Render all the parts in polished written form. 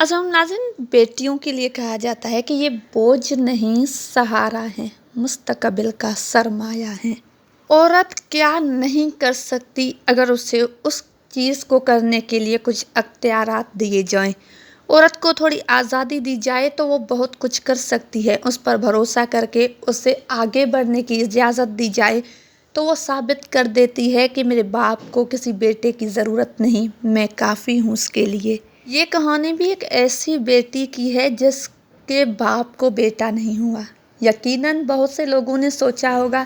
नाज़रीन, बेटियों के लिए कहा जाता है कि ये बोझ नहीं सहारा है, मुस्तकबिल का सरमाया है। औरत क्या नहीं कर सकती अगर उसे उस चीज़ को करने के लिए कुछ अख्तियारात दिए जाएं। औरत को थोड़ी आज़ादी दी जाए तो वो बहुत कुछ कर सकती है। उस पर भरोसा करके उसे आगे बढ़ने की इजाज़त दी जाए तो वो साबित कर देती है कि मेरे बाप को किसी बेटे की ज़रूरत नहीं, मैं काफ़ी हूँ उसके लिए। ये कहानी भी एक ऐसी बेटी की है जिसके बाप को बेटा नहीं हुआ। यकीनन बहुत से लोगों ने सोचा होगा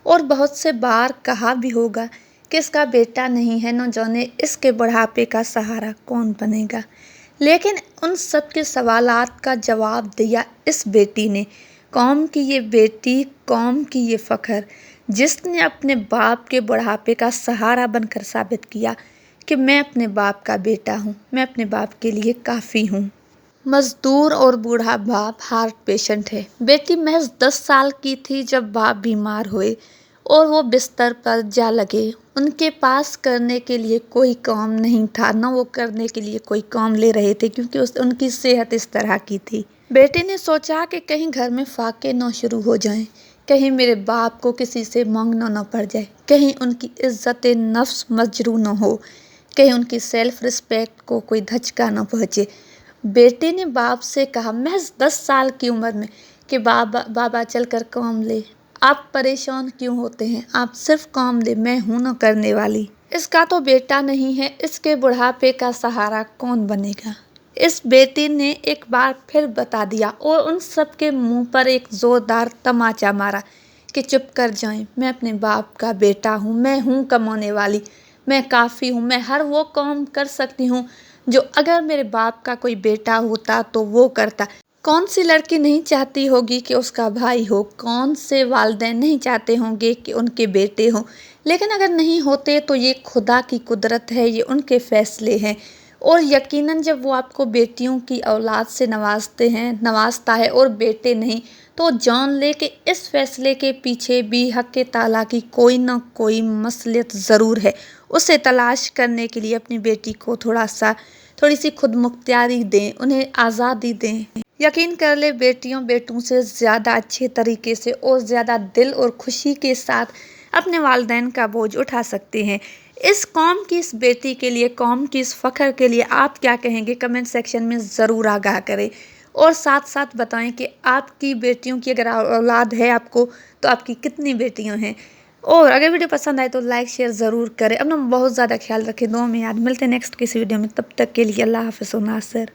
और बहुत से बार कहा भी होगा कि इसका बेटा नहीं है, न जाने इसके बुढ़ापे का सहारा कौन बनेगा। लेकिन उन सब के सवालात का जवाब दिया इस बेटी ने। कौम की ये बेटी, कौम की ये फ़ख्र, जिसने अपने बाप के बुढ़ापे का सहारा बनकर साबित किया कि मैं अपने बाप का बेटा हूँ, मैं अपने बाप के लिए काफ़ी हूँ। मज़दूर और बूढ़ा बाप हार्ट पेशेंट है। बेटी महज 10 साल की थी जब बाप बीमार हुए और वो बिस्तर पर जा लगे। उनके पास करने के लिए कोई काम नहीं था, न वो करने के लिए कोई काम ले रहे थे क्योंकि उनकी सेहत इस तरह की थी। बेटी ने सोचा कि कहीं घर में फाके न शुरू हो जाएं, कहीं मेरे बाप को किसी से मांगना न पड़ जाए, कहीं उनकी इज्जत नफ्स मजरू न हो, कहीं उनकी सेल्फ रिस्पेक्ट को कोई धचका न पहुँचे। बेटे ने बाप से कहा महज 10 साल की उम्र में कि बाबा चल कर काम ले। आप परेशान क्यों होते हैं, आप सिर्फ काम ले, मैं हूं न करने वाली। इसका तो बेटा नहीं है, इसके बुढ़ापे का सहारा कौन बनेगा। इस बेटी ने एक बार फिर बता दिया और उन सब के मुंह पर एक जोरदार तमाचा मारा कि चुप कर जाएं, मैं अपने बाप का बेटा हूँ, मैं हूँ कमाने वाली, मैं काफ़ी हूँ, मैं हर वो काम कर सकती हूँ जो अगर मेरे बाप का कोई बेटा होता तो वो करता। कौन सी लड़की नहीं चाहती होगी कि उसका भाई हो, कौन से वालिदैन नहीं चाहते होंगे कि उनके बेटे हों। लेकिन अगर नहीं होते तो ये खुदा की कुदरत है, ये उनके फैसले हैं। और यकीनन जब वो आपको बेटियों की औलाद से नवाजता है और बेटे नहीं, तो जान ले कि इस फैसले के पीछे भी हक़ ताला की कोई ना कोई मसलियत ज़रूर है। उसे तलाश करने के लिए अपनी बेटी को थोड़ी सी खुद मुख्तियारी दें, उन्हें आज़ादी दें। यकीन कर ले, बेटियों बेटों से ज़्यादा अच्छे तरीके से और ज़्यादा दिल और खुशी के साथ अपने वालिदैन का बोझ उठा सकते हैं। इस कौम की इस बेटी के लिए, कौम की इस फ़ख्र के लिए आप क्या कहेंगे, कमेंट सेक्शन में ज़रूर आगाह करें। और साथ साथ बताएं कि आपकी बेटियों की अगर औलाद है आपको, तो आपकी कितनी बेटियां हैं। और अगर वीडियो पसंद आए तो लाइक शेयर ज़रूर करें। अपना बहुत ज़्यादा ख्याल रखें, दुआ में याद। मिलते हैं नेक्स्ट किसी वीडियो में, तब तक के लिए अल्लाह हाफ़िज़। नासिर।